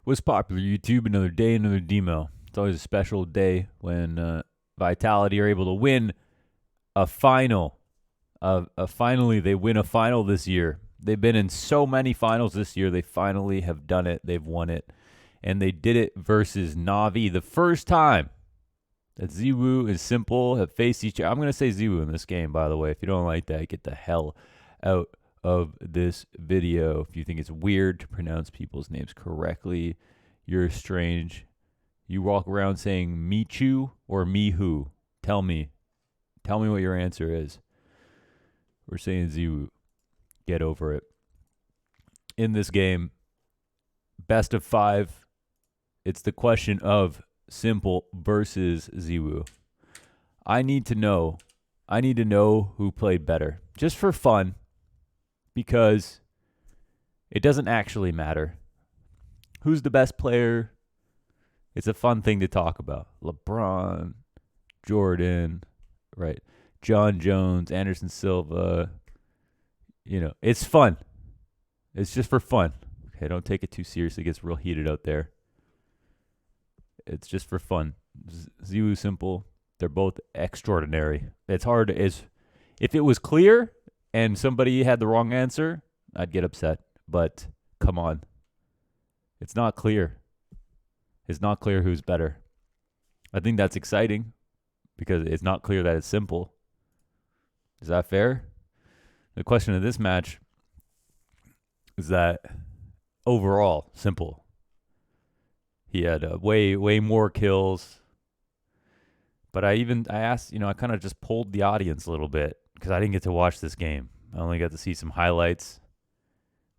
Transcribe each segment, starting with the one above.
What's popular, YouTube? Another day, another demo. It's always a special day when Vitality are able to win a final. Finally, they win a final this year. They've been in so many finals this year. They finally have done it. They've won it. And they did it versus Na'Vi. The first time that ZywOo and s1mple have faced each other. I'm going to say ZywOo in this game, by the way. If you don't like that, get the hell out of this video. If you think it's weird to pronounce people's names correctly, you're strange. You walk around saying Michu or Mihu. Tell me what your answer is. We're saying ZywOo. Get over it. In this game, best of 5. It's the question of s1mple versus ZywOo. I need to know who played better. Just for fun. Because it doesn't actually matter. Who's the best player? It's a fun thing to talk about. LeBron, Jordan, right? John Jones, Anderson Silva. You know, it's fun. It's just for fun. Okay, don't take it too seriously. It gets real heated out there. It's just for fun. ZywOo, s1mple, they're both extraordinary. It's hard. If it was clear and somebody had the wrong answer, I'd get upset. But come on. It's not clear. It's not clear who's better. I think that's exciting because it's not clear that it's s1mple. Is that fair? The question of this match is that overall, s1mple. He had way more kills. But I asked, I kind of just polled the audience a little bit because I didn't get to watch this game. I only got to see some highlights.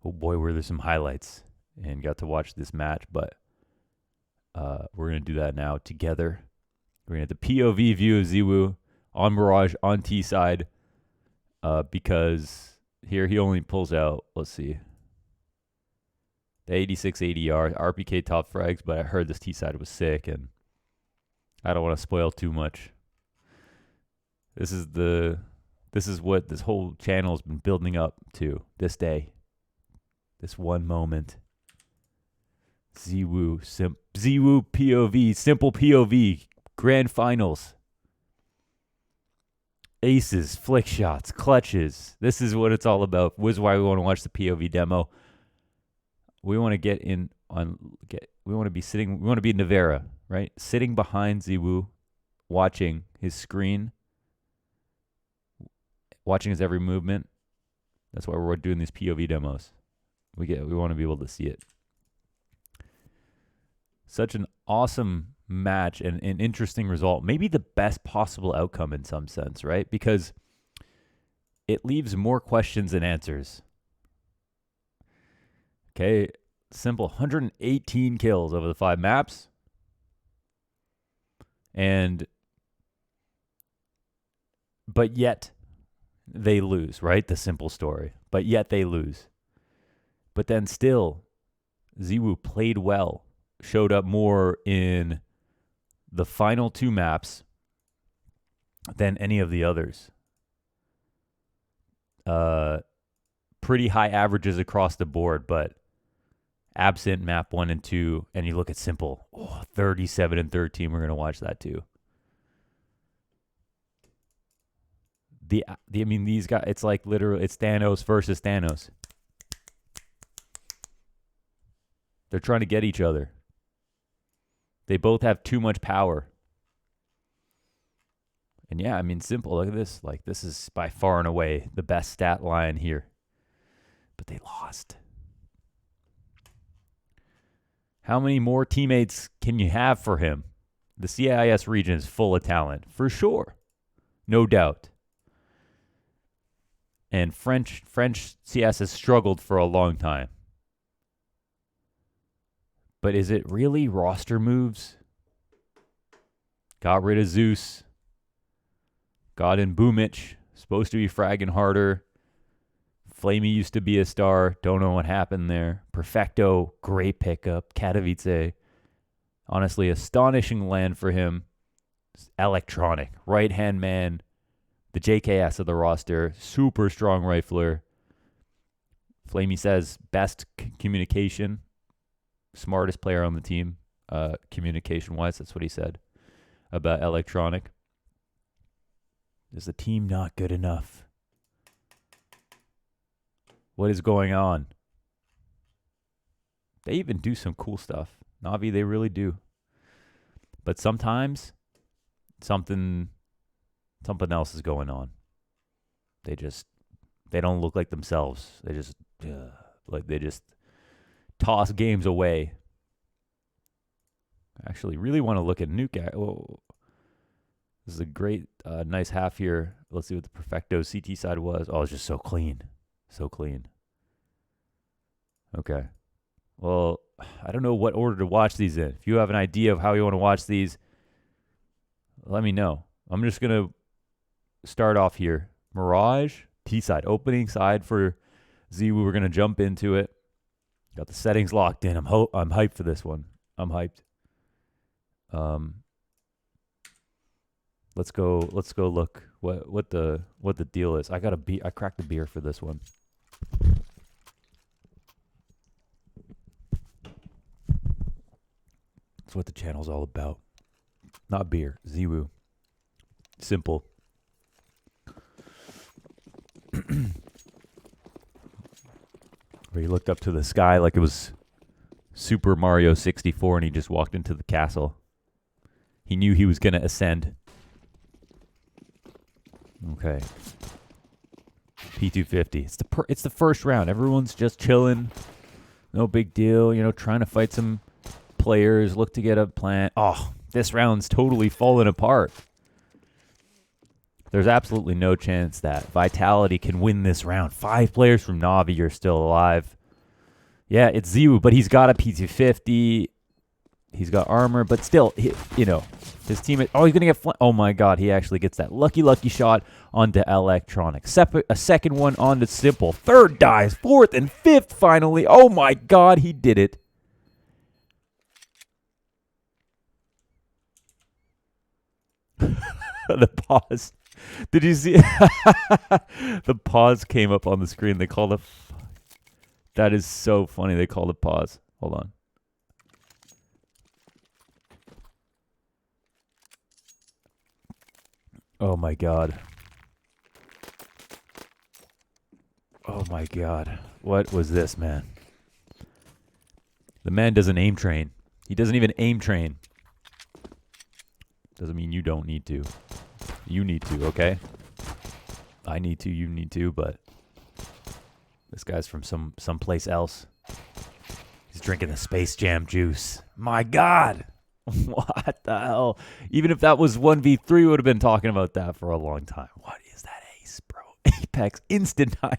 Oh boy, were there some highlights. And got to watch this match, but we're going to do that now together. We're going to get the POV view of ZywOo on Mirage, on T Side, because here he only pulls out, let's see, the 86 ADR, RPK top frags, but I heard this T Side was sick, and I don't want to spoil too much. This is what this whole channel has been building up to this day. This one moment. ZywOo POV, s1mple POV, grand finals. Aces, flick shots, clutches. This is what it's all about. This is why we want to watch the POV demo. We want to we want to be in Nevera, right? Sitting behind ZywOo, watching his screen, watching his every movement. That's why we're doing these POV demos. We want to be able to see it. Such an awesome match and an interesting result. Maybe the best possible outcome in some sense, right? Because it leaves more questions than answers. Okay, s1mple 118 kills over the 5 maps. But yet they lose, right? The s1mple story. But yet they lose. But then still, ZywOo played well. Showed up more in the final 2 maps than any of the others. Pretty high averages across the board, but absent map 1 and 2, and you look at s1mple, 37 and 13. We're gonna watch that too. These guys, it's like literally, it's Thanos versus Thanos. They're trying to get each other. They both have too much power. And yeah, s1mple, look at this. Like, this is by far and away the best stat line here. But they lost. How many more teammates can you have for him? The CIS region is full of talent, for sure. No doubt. And French CS has struggled for a long time. But is it really roster moves? Got rid of Zeus. Got in Boomich. Supposed to be fragging harder. Flamey used to be a star. Don't know what happened there. Perfecto, great pickup. Katowice. Honestly, astonishing land for him. Electronic. Right-hand man. The JKS of the roster. Super strong rifler. Flamey says best communication. smartest player on the team, communication-wise. That's what he said about Electronic. Is the team not good enough? What is going on? They even do some cool stuff. Na'Vi, they really do. But sometimes something else is going on. They don't look like themselves. They just toss games away. I actually really want to look at Nuke. Oh, this is a great, nice half here. Let's see what the Perfecto CT side was. Oh, it's just so clean. So clean. Okay. Well, I don't know what order to watch these in. If you have an idea of how you want to watch these, let me know. I'm just going to start off here. Mirage, T side, opening side for ZywOo. We're going to jump into it. Got the settings locked in. I'm hyped for this one. I'm hyped. Let's go look what the deal is. I cracked the beer for this one. That's what the channel's all about. Not beer. ZywOo. Simple. Where he looked up to the sky like it was Super Mario 64 and he just walked into the castle. He knew he was going to ascend. Okay. P250. It's the first round. Everyone's just chilling. No big deal. You know, trying to fight some players. Look to get a plant. Oh, this round's totally fallen apart. There's absolutely no chance that Vitality can win this round. 5 players from Na'Vi are still alive. Yeah, it's ZywOo, but he's got a P250. He's got armor, but still, his teammate. Oh, he's going to get. Oh my God, he actually gets that lucky shot onto Electronic. A second one onto s1mple. Third dies. Fourth and fifth finally. Oh my God, he did it. The pause. Did you see? The pause came up on the screen. They called it. That is so funny. They called it pause. Hold on. Oh my God. Oh my God. What was this, man? The man doesn't aim train. He doesn't even aim train. Doesn't mean you don't need to. You need to, okay? I need to, you need to, but this guy's from someplace else. He's drinking the Space Jam juice. My God! What the hell? Even if that was 1v3, we would have been talking about that for a long time. What is that ace, bro? Apex instant timeout.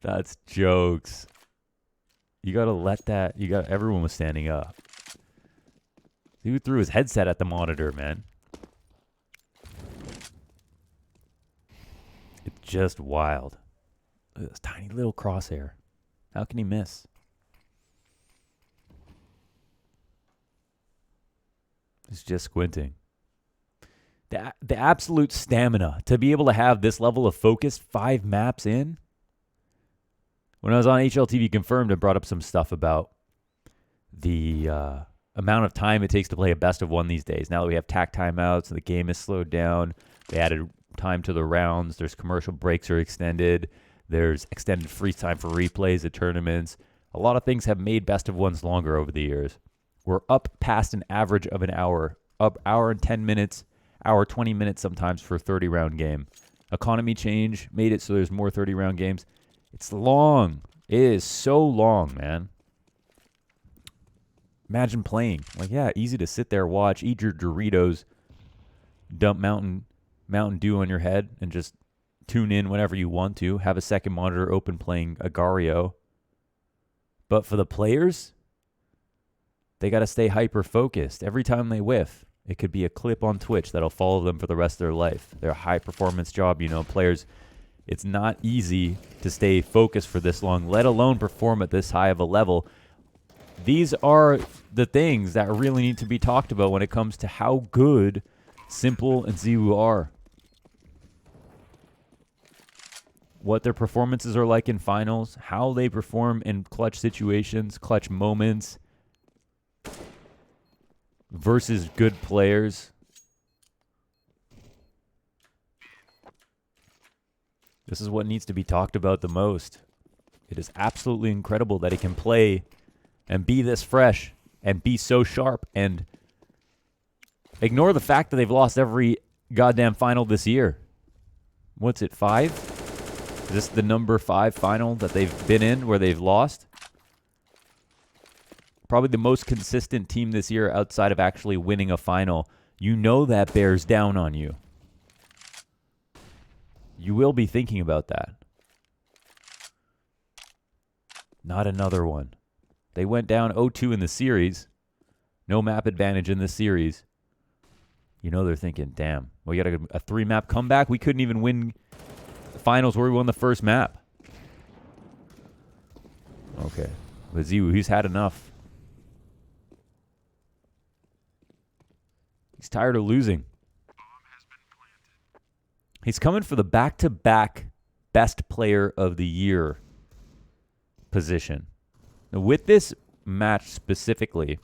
That's jokes. You gotta let that. Everyone was standing up. He threw his headset at the monitor, man. It's just wild. Look at this tiny little crosshair. How can he miss? He's just squinting. The absolute stamina to be able to have this level of focus 5 maps in. When I was on HLTV Confirmed, I brought up some stuff about the amount of time it takes to play a best of 1 these days. Now that we have tack timeouts and the game is slowed down, they added time to the rounds. There's commercial breaks are extended. There's extended freeze time for replays at tournaments. A lot of things have made best of 1s longer over the years. We're up past an average of an hour, up hour and 10 minutes, hour 20 minutes sometimes for a 30-round game. Economy change made it so there's more 30-round games. It's long. It is so long, man. Imagine playing. Like, yeah, easy to sit there, watch, eat your Doritos, dump Mountain Dew on your head, and just tune in whenever you want to. Have a second monitor open playing Agario. But for the players, they got to stay hyper-focused. Every time they whiff, it could be a clip on Twitch that'll follow them for the rest of their life. They're a high-performance job, players. It's not easy to stay focused for this long, let alone perform at this high of a level. These are the things that really need to be talked about when it comes to how good s1mple and ZywOo are. what their performances are like in finals, how they perform in clutch situations, clutch moments versus good players. This is what needs to be talked about the most. It is absolutely incredible that he can play and be this fresh and be so sharp and ignore the fact that they've lost every goddamn final this year. What's it, 5? Is this the number 5 final that they've been in where they've lost? Probably the most consistent team this year outside of actually winning a final. You know that bears down on you. You will be thinking about that. Not another one. They went down 0-2 in the series. No map advantage in the series. You know they're thinking, damn, we got a 3-map comeback. We couldn't even win the finals where we won the first map. Okay. But ZywOo, he's had enough. He's tired of losing. He's coming for the back-to-back best player of the year position. Now, with this match specifically,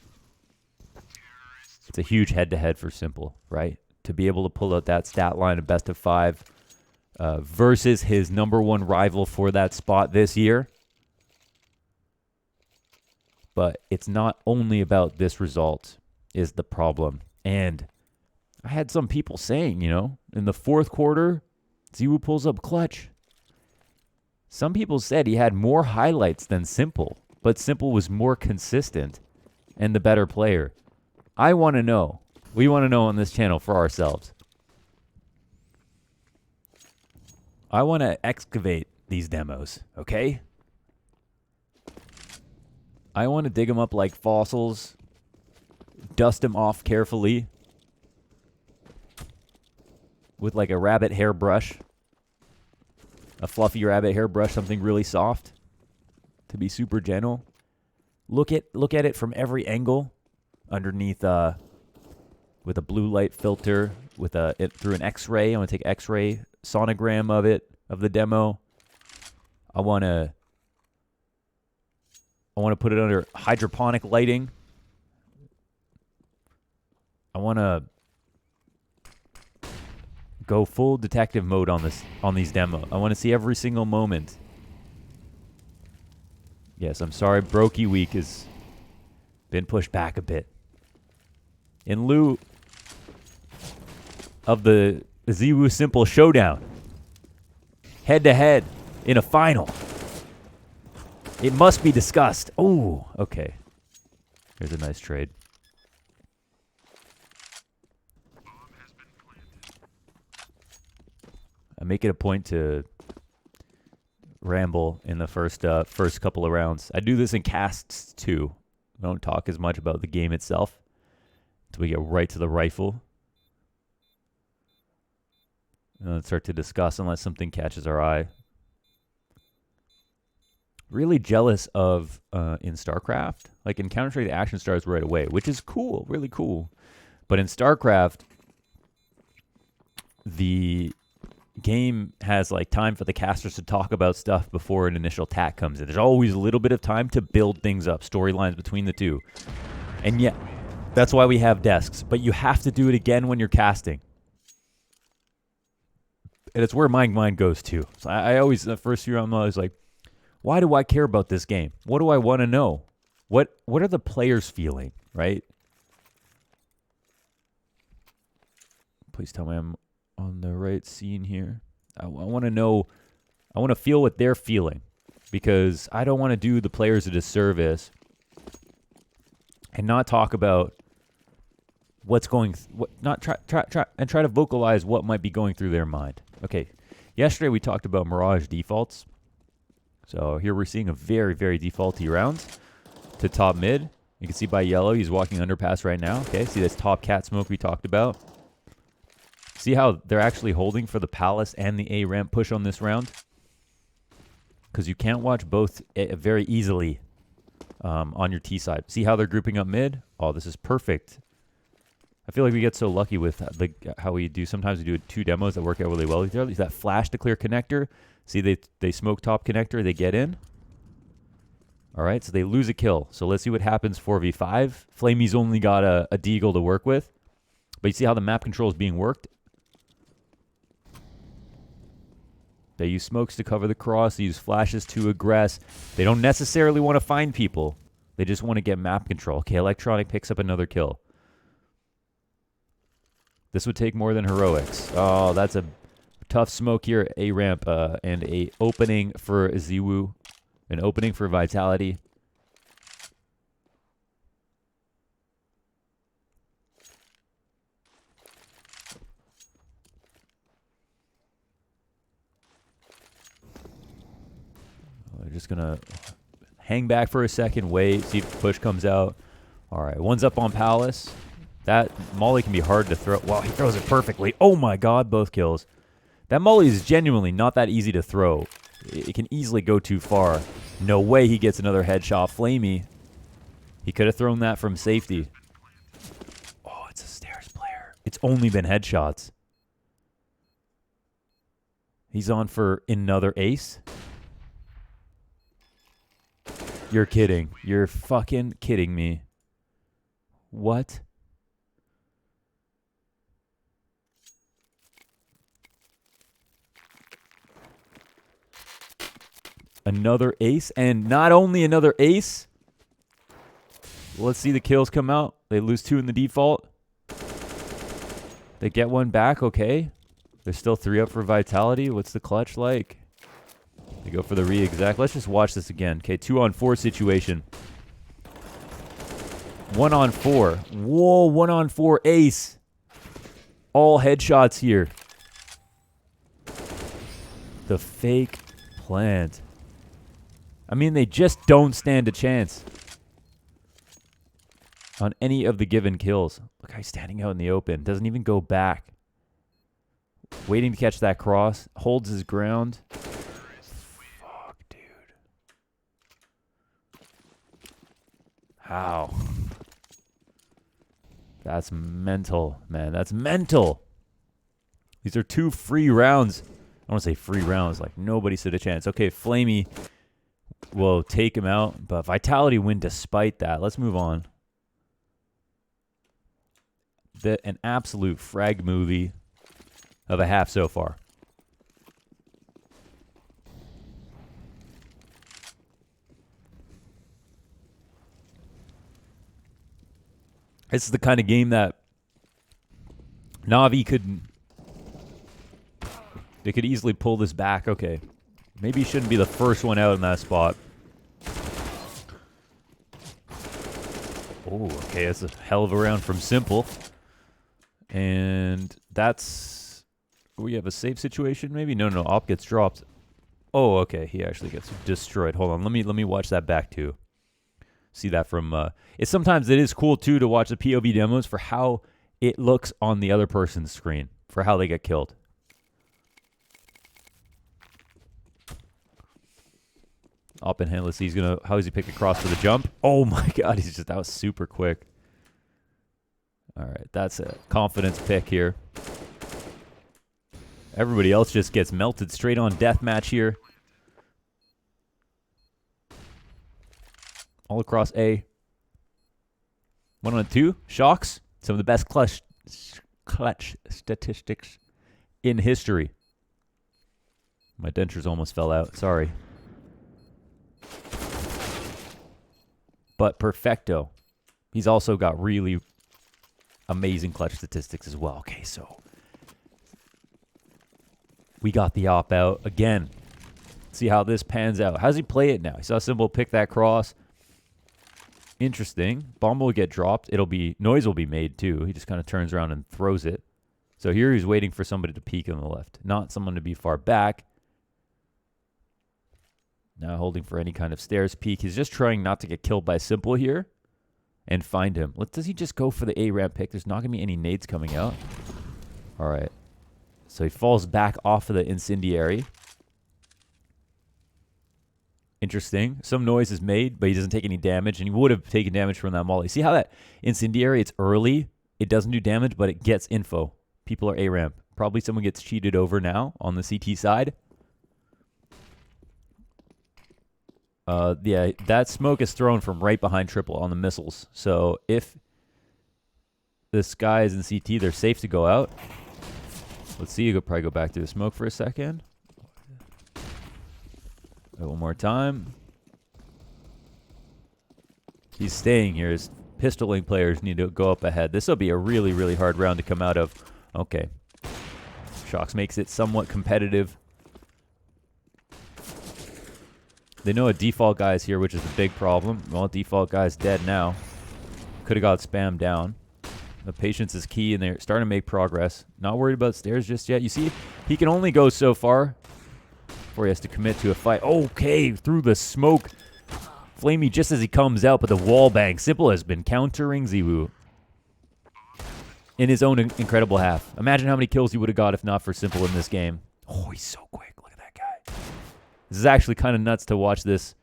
it's a huge head-to-head for s1mple, right? To be able to pull out that stat line of best of 5 versus his number 1 rival for that spot this year. But it's not only about this result is the problem. And I had some people saying, in the 4th quarter, ZywOo pulls up clutch. Some people said he had more highlights than s1mple, but s1mple was more consistent and the better player. I want to know. We want to know on this channel for ourselves. I want to excavate these demos, okay? I want to dig them up like fossils, dust them off carefully with like a rabbit hairbrush, a fluffy rabbit hairbrush, something really soft to be super gentle. Look at it from every angle. Underneath, with a blue light filter, with through an X-ray. I want to take X-ray sonogram of the demo. I want to put it under hydroponic lighting. I want to go full detective mode on these demos. I want to see every single moment. Yes, I'm sorry, Brokey Week has been pushed back a bit. In lieu of the ZywOo s1mple showdown, head-to-head in a final, it must be discussed. Oh, okay. Here's a nice trade. I make it a point to ramble in the first couple of rounds. I do this in casts too. I don't talk as much about the game itself until we get right to the rifle. And then start to discuss unless something catches our eye. Really jealous of in StarCraft. Like in Counter-Strike, the action starts right away, which is cool, really cool. But in StarCraft, the game has like time for the casters to talk about stuff before an initial attack comes in. There's always a little bit of time to build things up, storylines between the two. And yet, that's why we have desks. But you have to do it again when you're casting. And it's where my mind goes to. So I always, the first year I'm always like, why do I care about this game? What do I want to know? What are the players feeling, right? Please tell me I'm on the right scene here. I want to know, I want to feel what they're feeling, because I don't want to do the players a disservice and not talk about what's going, try to vocalize what might be going through their mind. Okay, yesterday we talked about Mirage defaults. So here we're seeing a very, very defaulty round to top mid. You can see by yellow, he's walking underpass right now. Okay, see this top cat smoke we talked about. See how they're actually holding for the Palace and the A ramp push on this round? Because you can't watch both very easily on your T side. See how they're grouping up mid? Oh, this is perfect. I feel like we get so lucky with how we do. Sometimes we do 2 demos that work out really well. There's that flash to clear connector. See, they smoke top connector. They get in. All right, so they lose a kill. So let's see what happens 4v5. Flamey's only got a deagle to work with. But you see how the map control is being worked? They use smokes to cover the cross. They use flashes to aggress. They don't necessarily want to find people. They just want to get map control. Okay, Electronic picks up another kill. This would take more than heroics. Oh, that's a tough smoke here. A ramp and a opening for ZywOo. An opening for Vitality. We're just going to hang back for a second, wait, see if the push comes out. All right, one's up on Palace. That molly can be hard to throw. Wow, he throws it perfectly. Oh my god, both kills. That molly is genuinely not that easy to throw. It can easily go too far. No way he gets another headshot. Flamey. He could have thrown that from safety. Oh, it's a stairs player. It's only been headshots. He's on for another ace. You're kidding. You're fucking kidding me. What? Another ace, and not only another ace. Let's see the kills come out. They lose 2 in the default. They get 1 back, okay. There's still 3 up for Vitality. What's the clutch like? They go for the re-exact. Let's just watch this again. Okay, 2-on-4 situation. 1-on-4. Whoa, 1-on-4 ace. All headshots here. The fake plant. I mean, they just don't stand a chance on any of the given kills. Look, he's standing out in the open. Doesn't even go back. Waiting to catch that cross. Holds his ground. Fuck, dude. How? That's mental, man. That's mental. These are 2 free rounds. I want to say free rounds. Like, nobody stood a chance. Okay, Flamey will take him out, but Vitality win despite that. Let's move on. An absolute frag movie of a half so far. This is the kind of game that Na'Vi they could easily pull this back. Okay. Maybe he shouldn't be the first one out in that spot. Oh, okay. That's a hell of a round from s1mple. And that's... We have a safe situation, maybe? No, Op gets dropped. Oh, okay. He actually gets destroyed. Hold on. Let me watch that back, too. See that from... Sometimes it is cool, too, to watch the POV demos for how it looks on the other person's screen. For how they get killed. Up and handless. He's gonna. How does he pick across for the jump? Oh my god! That was super quick. All right, that's a confidence pick here. Everybody else just gets melted straight on deathmatch here. All across A. 1-on-2 shocks. Some of the best clutch statistics in history. My dentures almost fell out. Sorry. But perfecto. He's also got really amazing clutch statistics as well. Okay, so we got the op out again. See how this pans out. How does he play it now? He saw s1mple pick that cross. Interesting. Bomb will get dropped. Noise will be made too. He just kind of turns around and throws it. So here he's waiting for somebody to peek on the left, not someone to be far back. Now holding for any kind of stairs peek. He's just trying not to get killed by s1mple here and find him. Does he just go for the A ramp pick? There's not going to be any nades coming out. All right. So he falls back off of the incendiary. Interesting. Some noise is made, but he doesn't take any damage, and he would have taken damage from that molly. See how that incendiary, it's early. It doesn't do damage, but it gets info. People are A ramp. Probably someone gets cheated over now on the CT side. Yeah, that smoke is thrown from right behind triple on the missiles. So if this guy is in CT, they're safe to go out. Let's see. You could probably go back to the smoke for a second. One more time. He's staying here. His pistoling players need to go up ahead. This will be a really, really hard round to come out of. Okay. Shox makes it somewhat competitive. They know a default guy is here, which is a big problem. Well, default guy's dead now. Could have got spammed down. The patience is key, and they're starting to make progress. Not worried about stairs just yet. You see, he can only go so far before he has to commit to a fight. Okay, through the smoke. Flamey just as he comes out, but the wall bang. s1mple has been countering ZywOo in his own incredible half. Imagine how many kills he would have got if not for s1mple in this game. Oh, he's so quick. Look at that guy. This is actually kind of nuts to watch this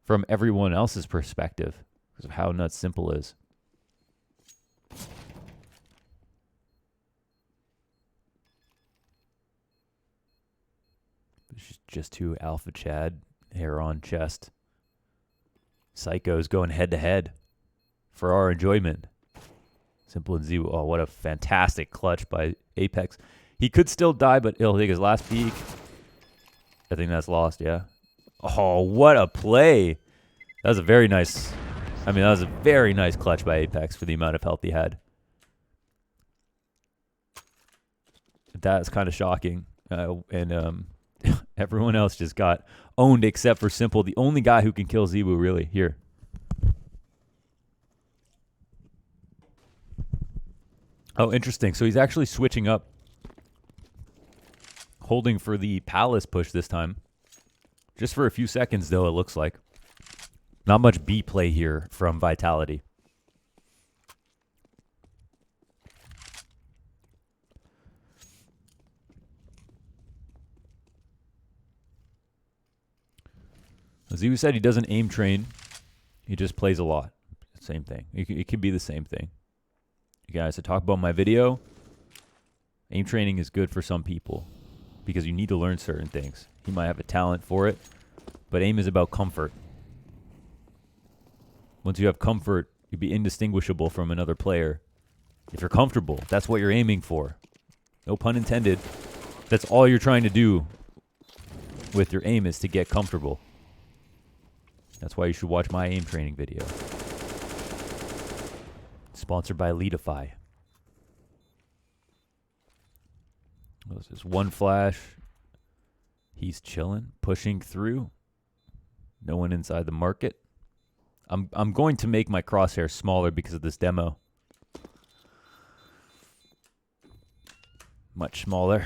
from everyone else's perspective because of how nuts s1mple is. Just two Alpha Chad, hair on chest. Psychos going head to head for our enjoyment. s1mple and ZywOo. Oh, what a fantastic clutch by Apex. He could still die, but he'll take his last peek. I think that's lost, yeah. Oh, what a play. That was a very nice, that was a very nice clutch by Apex for the amount of health he had. That's kind of shocking. Everyone else just got owned except for s1mple, the only guy who can kill ZywOo, really. Here. Oh, interesting. So he's actually switching up. Holding for the Palace push this time. Just for a few seconds, though, it looks like. Not much B play here from Vitality. ZywOo said he doesn't aim train. He just plays a lot. Same thing. It could be the same thing. You guys, I talk about my video. Aim training is good for some people because you need to learn certain things. He might have a talent for it, but aim is about comfort. Once you have comfort, you'll be indistinguishable from another player. If you're comfortable, that's what you're aiming for. No pun intended. That's all you're trying to do with your aim is to get comfortable. That's why you should watch my aim training video. Sponsored by Leadify. This is one flash. He's chilling, pushing through. No one inside the market. I'm going to make my crosshair smaller because of this demo. Much smaller.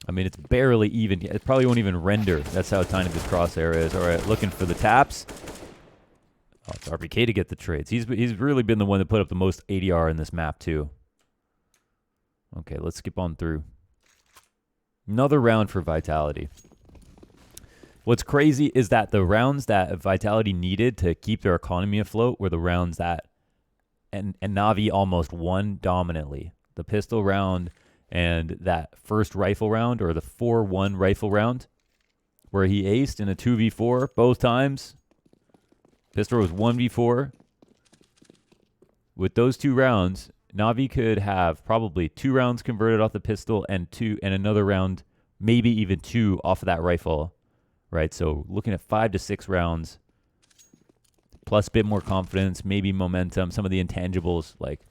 It's barely even. It probably won't even render. That's how tiny this crosshair is. All right, looking for the taps. Oh, it's RPK to get the trades. He's really been the one that put up the most ADR in this map, too. Okay, let's skip on through. Another round for Vitality. What's crazy is that the rounds that Vitality needed to keep their economy afloat were the rounds that and Na'Vi almost won dominantly. The pistol round and that first rifle round, or the 4-1 rifle round, where he aced in a 2v4 both times. Pistol was 1v4. With those two rounds, Na'Vi could have probably 2 rounds converted off the pistol and another round, maybe even 2 off of that rifle. Right, so looking at 5 to 6 rounds, plus a bit more confidence, maybe momentum, some of the intangibles, like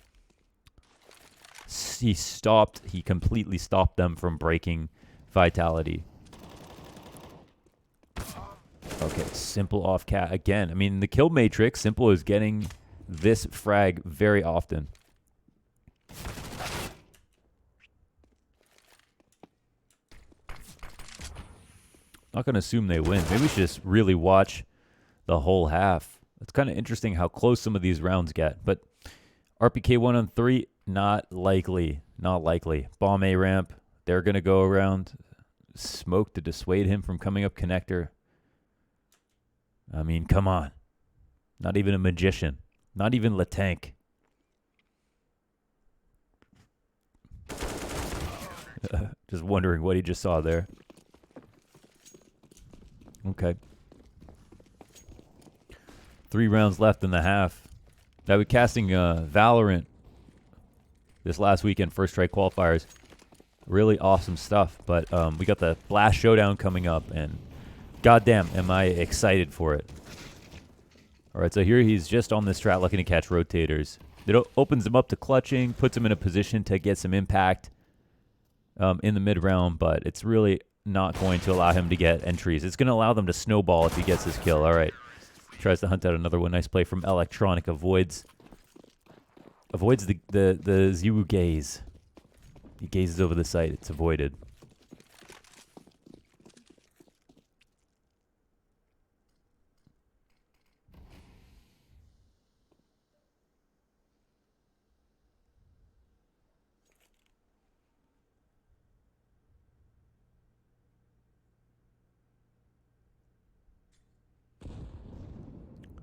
he completely stopped them from breaking Vitality. Okay, s1mple off cat again. The kill matrix, s1mple is getting this frag very often. Not going to assume they win. Maybe we should just really watch the whole half. It's kind of interesting how close some of these rounds get. But RPK 1 on 3, not likely. Not likely. Bomb A ramp. They're going to go around. Smoke to dissuade him from coming up connector. Come on. Not even a magician. Not even Latank. Just wondering what he just saw there. Okay. 3 rounds left in the half. I was casting Valorant this last weekend, First Strike qualifiers. Really awesome stuff. But we got the Blast Showdown coming up, and goddamn, am I excited for it. All right, so here he's just on this strat looking to catch rotators. It opens him up to clutching, puts him in a position to get some impact in the mid-round, but it's really not going to allow him to get entries. It's going to allow them to snowball if he gets his kill. All right. Tries to hunt out another one. Nice play from Electronic. Avoids the ZywOo gaze. He gazes over the site. It's avoided.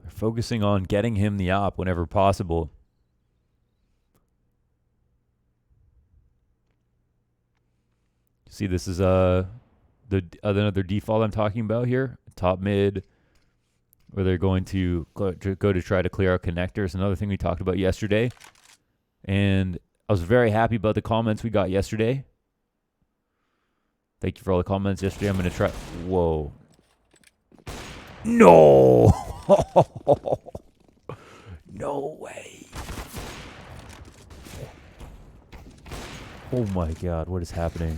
Focusing on getting him the op whenever possible. See, this is another default I'm talking about here. Top mid, where they're going to go to try to clear out connectors. Another thing we talked about yesterday. And I was very happy about the comments we got yesterday. Thank you for all the comments yesterday. I'm going to try. Whoa. No! No way. Oh my god, what is happening?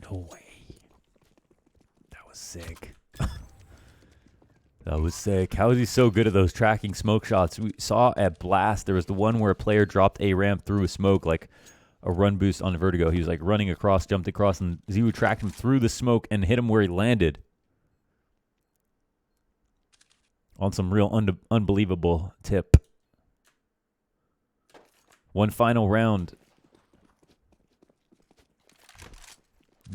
No way. That was sick. That was sick. How is he so good at those tracking smoke shots? We saw at Blast, there was the one where a player dropped a ramp through a smoke, like a run boost on Vertigo. He was like running across, jumped across, and ZywOo tracked him through the smoke and hit him where he landed. On some real unbelievable tip. One final round.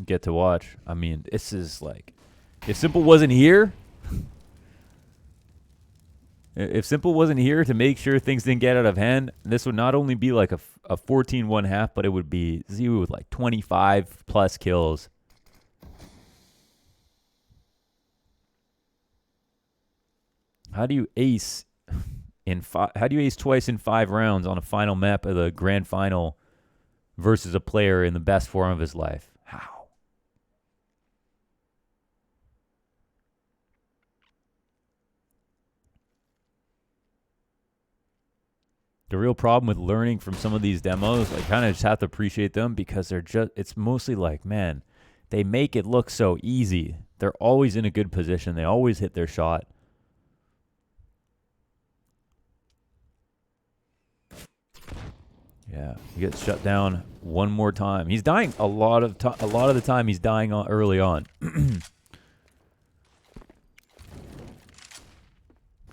Get to watch. I mean, this is like, if s1mple wasn't here, if s1mple wasn't here to make sure things didn't get out of hand, this would not only be like a 14-1 half, but it would be ZywOo with like 25 plus kills. How do you ace how do you ace twice in 5 rounds on a final map of the grand final versus a player in the best form of his life? How? The real problem with learning from some of these demos, I kind of just have to appreciate them because they're just, it's mostly like, man, they make it look so easy. They're always in a good position. They always hit their shot. Yeah, he gets shut down one more time. He's dying a lot of the time. He's dying early on.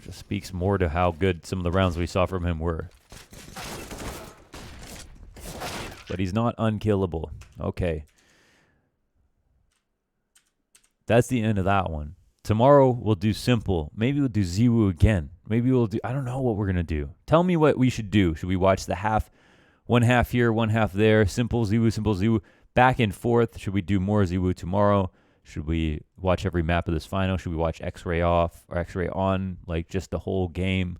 Just speaks more to how good some of the rounds we saw from him were. But he's not unkillable. Okay. That's the end of that one. Tomorrow we'll do s1mple. Maybe we'll do ZywOo again. Maybe we'll do, I don't know what we're going to do. Tell me what we should do. Should we watch the half? One half here, one half there. s1mple, ZywOo, back and forth. Should we do more ZywOo tomorrow? Should we watch every map of this final? Should we watch X-ray off or X-ray on, like just the whole game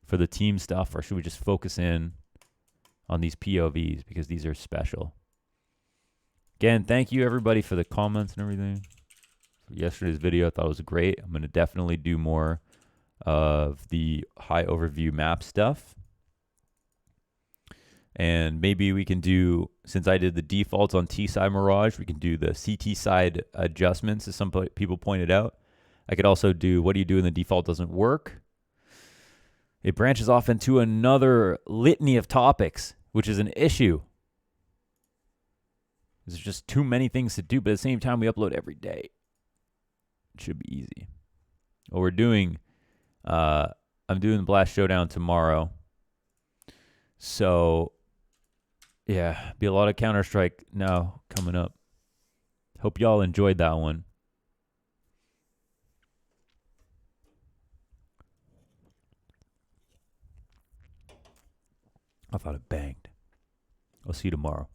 for the team stuff? Or should we just focus in on these POVs because these are special? Again, thank you everybody for the comments and everything. Yesterday's video I thought was great. I'm going to definitely do more of the high overview map stuff. And maybe we can do, since I did the defaults on T Side Mirage, we can do the CT side adjustments, as some people pointed out. I could also do, what do you do when the default doesn't work? It branches off into another litany of topics, which is an issue. There's just too many things to do, but at the same time, we upload every day. It should be easy. What we're doing, I'm doing the Blast Showdown tomorrow. So, yeah, be a lot of Counter-Strike now coming up. Hope y'all enjoyed that one. I thought it banged. I'll see you tomorrow.